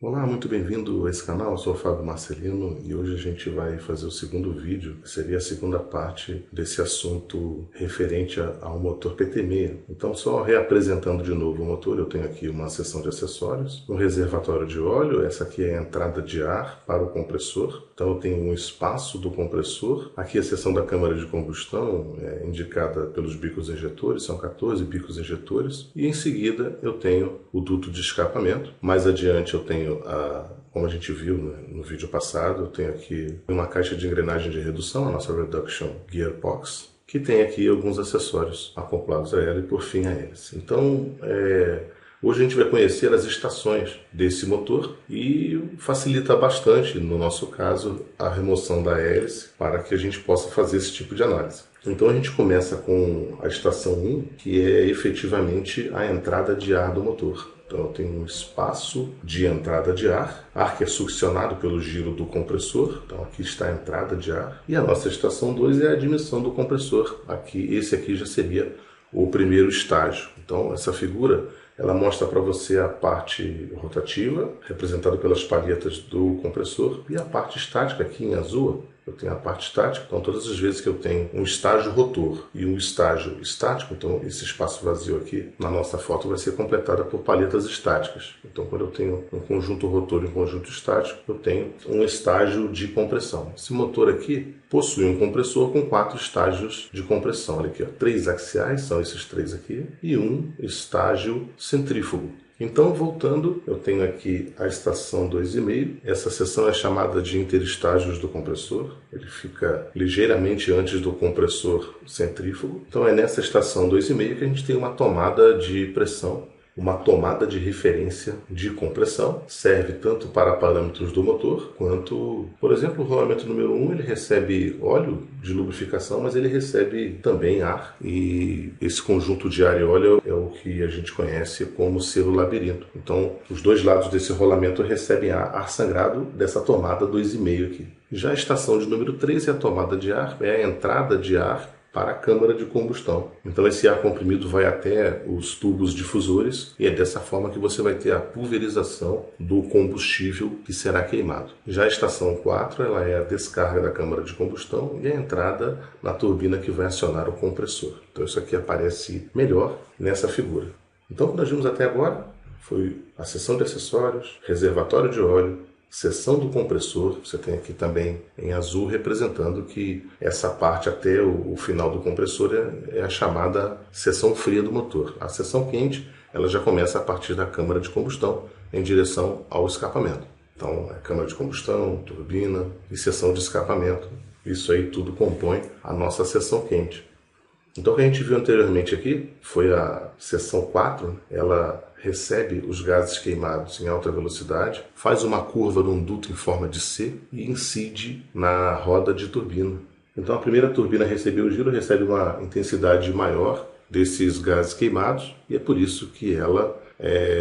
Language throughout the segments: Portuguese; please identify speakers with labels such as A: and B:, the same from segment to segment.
A: Olá, muito bem-vindo a esse canal. Eu sou o Fábio Marcelino e hoje a gente vai fazer o segundo vídeo, que seria a segunda parte desse assunto referente ao motor PT6. Então, só reapresentando de novo o motor, eu tenho aqui uma seção de acessórios, um reservatório de óleo, essa aqui é a entrada de ar para o compressor. Então, eu tenho um espaço do compressor. Aqui a seção da câmara de combustão é indicada pelos bicos injetores, são 14 bicos injetores. E em seguida eu tenho o duto de escapamento. Mais adiante eu tenho como a gente viu no vídeo passado, eu tenho aqui uma caixa de engrenagem de redução, a nossa Reduction Gearbox, que tem aqui alguns acessórios acoplados a ela e por fim a hélice. Então, hoje a gente vai conhecer as estações desse motor e facilita bastante, no nosso caso, a remoção da hélice para que a gente possa fazer esse tipo de análise. Então a gente começa com a estação 1, que é efetivamente a entrada de ar do motor. Então eu tenho um espaço de entrada de ar que é succionado pelo giro do compressor. Então aqui está a entrada de ar. E a nossa estação 2 é a admissão do compressor. Esse aqui já seria o primeiro estágio. Então essa figura ela mostra para você a parte rotativa, representada pelas palhetas do compressor, e a parte estática aqui em azul. Eu tenho a parte estática, então todas as vezes que eu tenho um estágio rotor e um estágio estático, então esse espaço vazio aqui na nossa foto vai ser completado por palhetas estáticas. Então quando eu tenho um conjunto rotor e um conjunto estático, eu tenho um estágio de compressão. Esse motor aqui possui um compressor com 4 estágios de compressão. Olha aqui, ó, 3 axiais, são esses 3 aqui, e um estágio centrífugo. Então, voltando, eu tenho aqui a estação 2,5. Essa seção é chamada de interestágios do compressor. Ele fica ligeiramente antes do compressor centrífugo. Então, é nessa estação 2,5 que a gente tem uma tomada de pressão, uma tomada de referência de compressão. Serve tanto para parâmetros do motor, quanto, por exemplo, o rolamento número 1, ele recebe óleo de lubrificação, mas ele recebe também ar. E esse conjunto de ar e óleo é o que a gente conhece como selo labirinto. Então, os dois lados desse rolamento recebem ar sangrado dessa tomada 2,5 aqui. Já a estação de número 3 é a tomada de ar, é a entrada de ar para a câmara de combustão. Então esse ar comprimido vai até os tubos difusores e é dessa forma que você vai ter a pulverização do combustível que será queimado. Já a estação 4 ela é a descarga da câmara de combustão e a entrada na turbina que vai acionar o compressor. Então isso aqui aparece melhor nessa figura. Então o que nós vimos até agora foi a seção de acessórios, reservatório de óleo, seção do compressor. Você tem aqui também em azul representando que essa parte até o final do compressor é a chamada seção fria do motor. A seção quente ela já começa a partir da câmara de combustão em direção ao escapamento. Então, é câmara de combustão, turbina e seção de escapamento. Isso aí tudo compõe a nossa seção quente. Então, o que a gente viu anteriormente aqui foi a seção 4, ela recebe os gases queimados em alta velocidade, faz uma curva num duto em forma de C e incide na roda de turbina. Então, a primeira turbina a receber o giro recebe uma intensidade maior desses gases queimados e é por isso que ela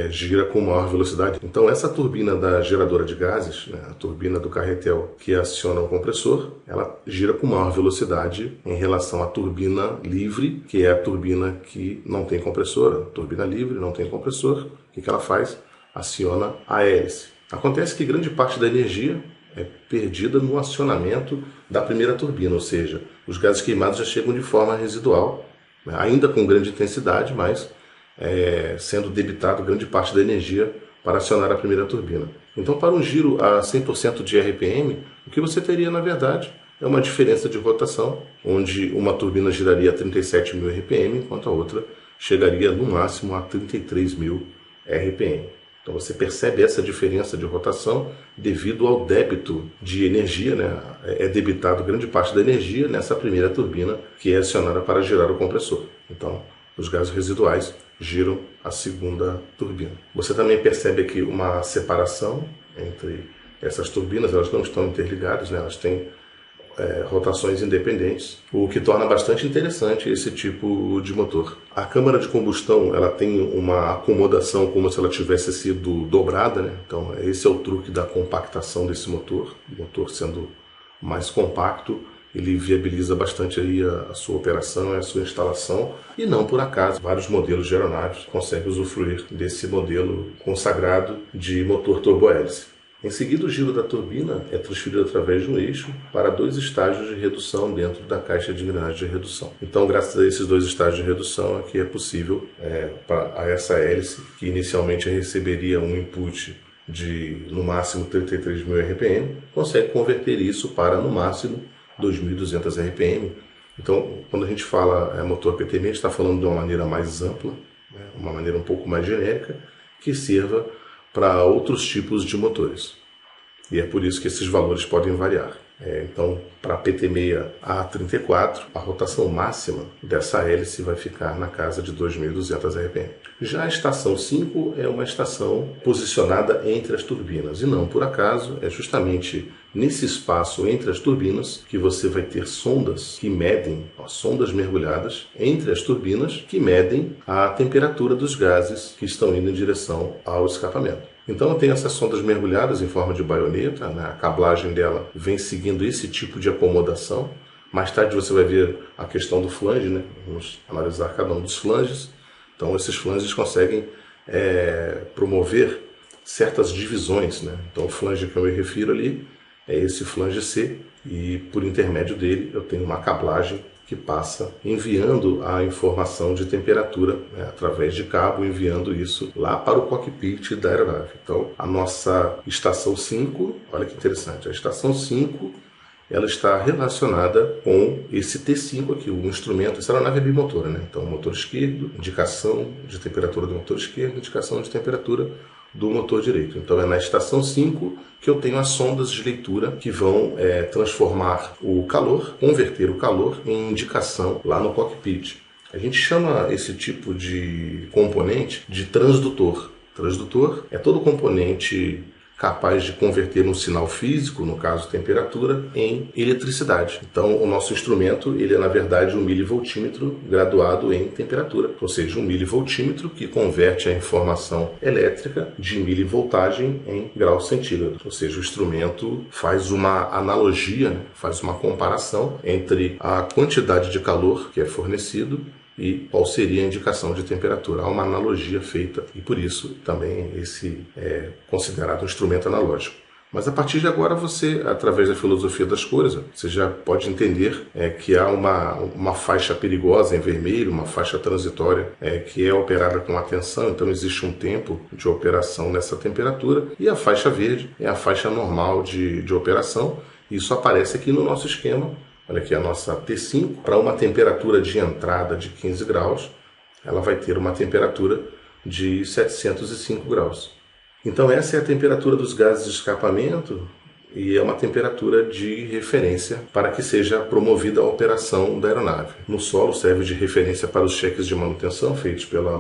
A: gira com maior velocidade. Então essa turbina da geradora de gases, né, a turbina do carretel que aciona o compressor, ela gira com maior velocidade em relação à turbina livre, que é a turbina que não tem compressor. A turbina livre não tem compressor. O que ela faz? Aciona a hélice. Acontece que grande parte da energia é perdida no acionamento da primeira turbina, ou seja, os gases queimados já chegam de forma residual, né, ainda com grande intensidade, mas sendo debitado grande parte da energia para acionar a primeira turbina. Então, para um giro a 100% de RPM, o que você teria, na verdade, é uma diferença de rotação, onde uma turbina giraria a 37.000 RPM, enquanto a outra chegaria no máximo a 33.000 RPM. Então você percebe essa diferença de rotação devido ao débito de energia, né? É debitado grande parte da energia nessa primeira turbina que é acionada para girar o compressor. Então, os gases residuais giram a segunda turbina. Você também percebe aqui uma separação entre essas turbinas, elas não estão interligadas, né? Elas têm rotações independentes, o que torna bastante interessante esse tipo de motor. A câmara de combustão ela tem uma acomodação como se ela tivesse sido dobrada, né? Então esse é o truque da compactação desse motor, o motor sendo mais compacto, ele viabiliza bastante aí a sua operação, a sua instalação, e não por acaso vários modelos de aeronaves conseguem usufruir desse modelo consagrado de motor turbohélice. Em seguida, o giro da turbina é transferido através de um eixo para 2 estágios de redução dentro da caixa de engrenagem de redução. Então, graças a esses 2 estágios de redução, é que é possível para essa hélice, que inicialmente receberia um input de no máximo 33.000 RPM, consegue converter isso para no máximo 2.200 RPM. Então, quando a gente fala motor PTM, a gente está falando de uma maneira mais ampla, uma maneira um pouco mais genérica, que sirva para outros tipos de motores. E é por isso que esses valores podem variar. Então, para a PT6A34, a rotação máxima dessa hélice vai ficar na casa de 2.200 RPM. Já a estação 5 é uma estação posicionada entre as turbinas, e não por acaso, é justamente nesse espaço entre as turbinas que você vai ter sondas que medem, sondas mergulhadas entre as turbinas, que medem a temperatura dos gases que estão indo em direção ao escapamento. Então eu tenho essas sondas mergulhadas em forma de baioneta, a cablagem dela vem seguindo esse tipo de acomodação. Mais tarde você vai ver a questão do flange, né? Vamos analisar cada um dos flanges. Então esses flanges conseguem promover certas divisões, né? Então o flange que eu me refiro ali é esse flange C, e por intermédio dele eu tenho uma cablagem que passa enviando a informação de temperatura, através de cabo, enviando isso lá para o cockpit da aeronave. Então, a nossa estação 5, olha que interessante, a estação 5 ela está relacionada com esse T5 aqui, o instrumento. Essa aeronave é bimotora, né? Então, motor esquerdo, indicação de temperatura do motor esquerdo, indicação de temperatura do motor direito. Então é na estação 5 que eu tenho as sondas de leitura que vão transformar o calor, converter o calor em indicação lá no cockpit. A gente chama esse tipo de componente de transdutor. Transdutor é todo componente capaz de converter um sinal físico, no caso temperatura, em eletricidade. Então o nosso instrumento ele é na verdade um milivoltímetro graduado em temperatura, ou seja, um milivoltímetro que converte a informação elétrica de milivoltagem em graus centígrados. Ou seja, o instrumento faz uma analogia, faz uma comparação entre a quantidade de calor que é fornecido e qual seria a indicação de temperatura. Há uma analogia feita e por isso também esse é considerado um instrumento analógico. Mas a partir de agora você, através da filosofia das cores, você já pode entender que há uma faixa perigosa em vermelho, uma faixa transitória que é operada com atenção, então existe um tempo de operação nessa temperatura, e a faixa verde é a faixa normal de operação. Isso aparece aqui no nosso esquema. Olha aqui a nossa T5, para uma temperatura de entrada de 15 graus, ela vai ter uma temperatura de 705 graus. Então essa é a temperatura dos gases de escapamento e é uma temperatura de referência para que seja promovida a operação da aeronave. No solo serve de referência para os cheques de manutenção feitos pela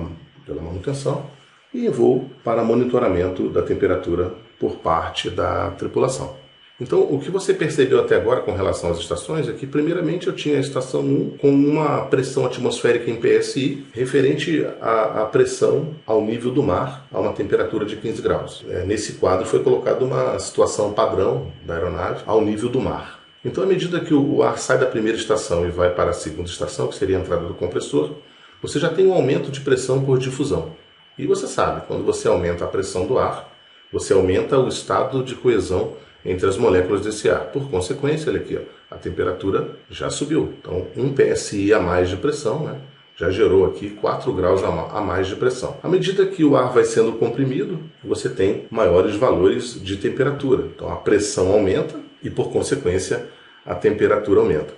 A: manutenção e em voo para monitoramento da temperatura por parte da tripulação. Então, o que você percebeu até agora com relação às estações é que, primeiramente, eu tinha a estação 1 com uma pressão atmosférica em PSI referente à pressão ao nível do mar, a uma temperatura de 15 graus. Nesse quadro foi colocada uma situação padrão da aeronave ao nível do mar. Então, à medida que o ar sai da primeira estação e vai para a segunda estação, que seria a entrada do compressor, você já tem um aumento de pressão por difusão. E você sabe, quando você aumenta a pressão do ar, você aumenta o estado de coesão entre as moléculas desse ar. Por consequência, olha aqui, a temperatura já subiu. Então, 1 PSI a mais de pressão, já gerou aqui 4 graus a mais de pressão. À medida que o ar vai sendo comprimido, você tem maiores valores de temperatura. Então, a pressão aumenta e, por consequência, a temperatura aumenta.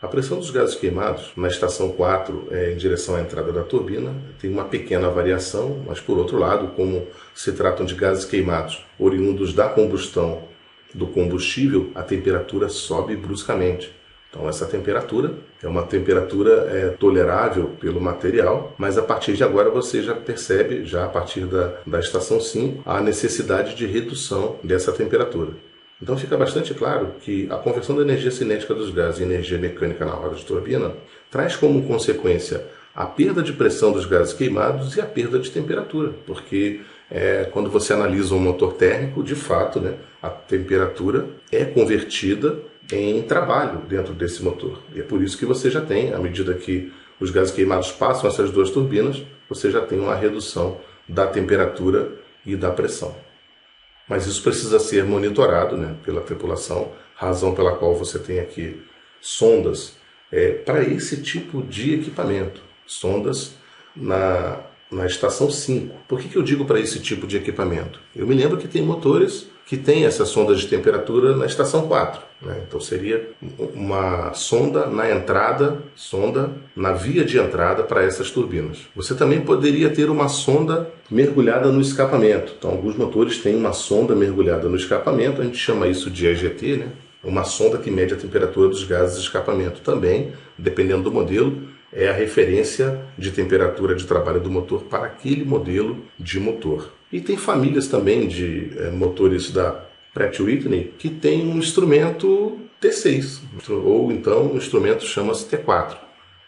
A: A pressão dos gases queimados na estação 4 em direção à entrada da turbina tem uma pequena variação, mas por outro lado, como se tratam de gases queimados oriundos da combustão do combustível, a temperatura sobe bruscamente. Então essa temperatura é uma temperatura tolerável pelo material, mas a partir de agora você já percebe, já a partir da estação 5, a necessidade de redução dessa temperatura. Então fica bastante claro que a conversão da energia cinética dos gases em energia mecânica na roda de turbina traz como consequência a perda de pressão dos gases queimados e a perda de temperatura, porque quando você analisa um motor térmico, de fato, a temperatura é convertida em trabalho dentro desse motor. E é por isso que você já tem, à medida que os gases queimados passam essas duas turbinas, você já tem uma redução da temperatura e da pressão. Mas isso precisa ser monitorado, né, pela tripulação, razão pela qual você tem aqui sondas para esse tipo de equipamento. Sondas na estação 5. Por que eu digo para esse tipo de equipamento? Eu me lembro que tem motores que têm essas sondas de temperatura na estação 4. Né? Então seria uma sonda na entrada, sonda na via de entrada para essas turbinas. Você também poderia ter uma sonda mergulhada no escapamento. Então alguns motores têm uma sonda mergulhada no escapamento, a gente chama isso de EGT, né? Uma sonda que mede a temperatura dos gases de escapamento. Também, dependendo do modelo, é a referência de temperatura de trabalho do motor para aquele modelo de motor. E tem famílias também de motores da Pratt & Whitney que tem um instrumento T6, ou então o instrumento chama-se T4.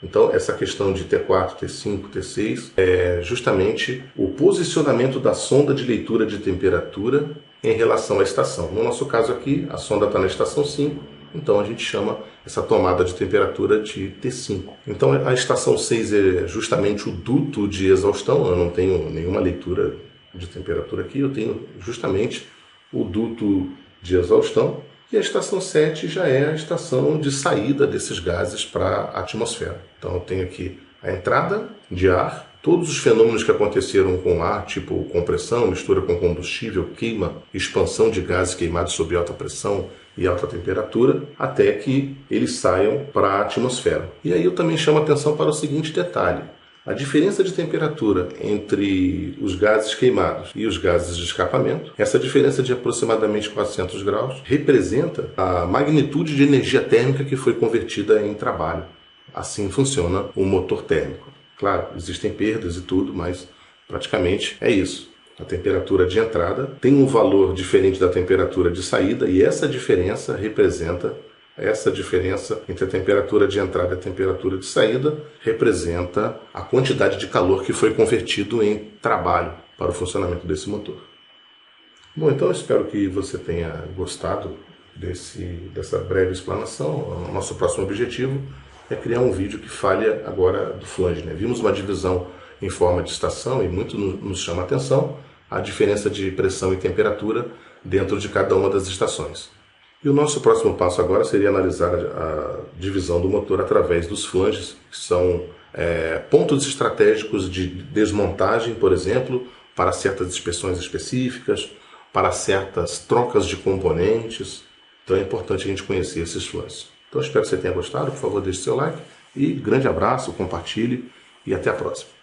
A: Então essa questão de T4, T5, T6 é justamente o posicionamento da sonda de leitura de temperatura em relação à estação. No nosso caso aqui, a sonda está na estação 5, então a gente chama essa tomada de temperatura de T5. Então a estação 6 é justamente o duto de exaustão, eu não tenho nenhuma leitura de temperatura aqui, eu tenho justamente o duto de exaustão, e a estação 7 já é a estação de saída desses gases para a atmosfera. Então eu tenho aqui a entrada de ar, todos os fenômenos que aconteceram com o ar, tipo compressão, mistura com combustível, queima, expansão de gases queimados sob alta pressão e alta temperatura, até que eles saiam para a atmosfera. E aí eu também chamo a atenção para o seguinte detalhe. A diferença de temperatura entre os gases queimados e os gases de escapamento, essa diferença de aproximadamente 400 graus, representa a magnitude de energia térmica que foi convertida em trabalho. Assim funciona o motor térmico. Claro, existem perdas e tudo, mas praticamente é isso. A temperatura de entrada tem um valor diferente da temperatura de saída e essa diferença representa essa diferença entre a temperatura de entrada e a temperatura de saída representa a quantidade de calor que foi convertido em trabalho para o funcionamento desse motor. Bom, então eu espero que você tenha gostado dessa breve explanação. O nosso próximo objetivo é criar um vídeo que fale agora do flange, né? Vimos uma divisão em forma de estação e muito nos chama a atenção a diferença de pressão e temperatura dentro de cada uma das estações. E o nosso próximo passo agora seria analisar a divisão do motor através dos flanges, que são pontos estratégicos de desmontagem, por exemplo, para certas inspeções específicas, para certas trocas de componentes. Então é importante a gente conhecer esses flanges. Então espero que você tenha gostado, por favor deixe seu like e grande abraço, compartilhe e até a próxima.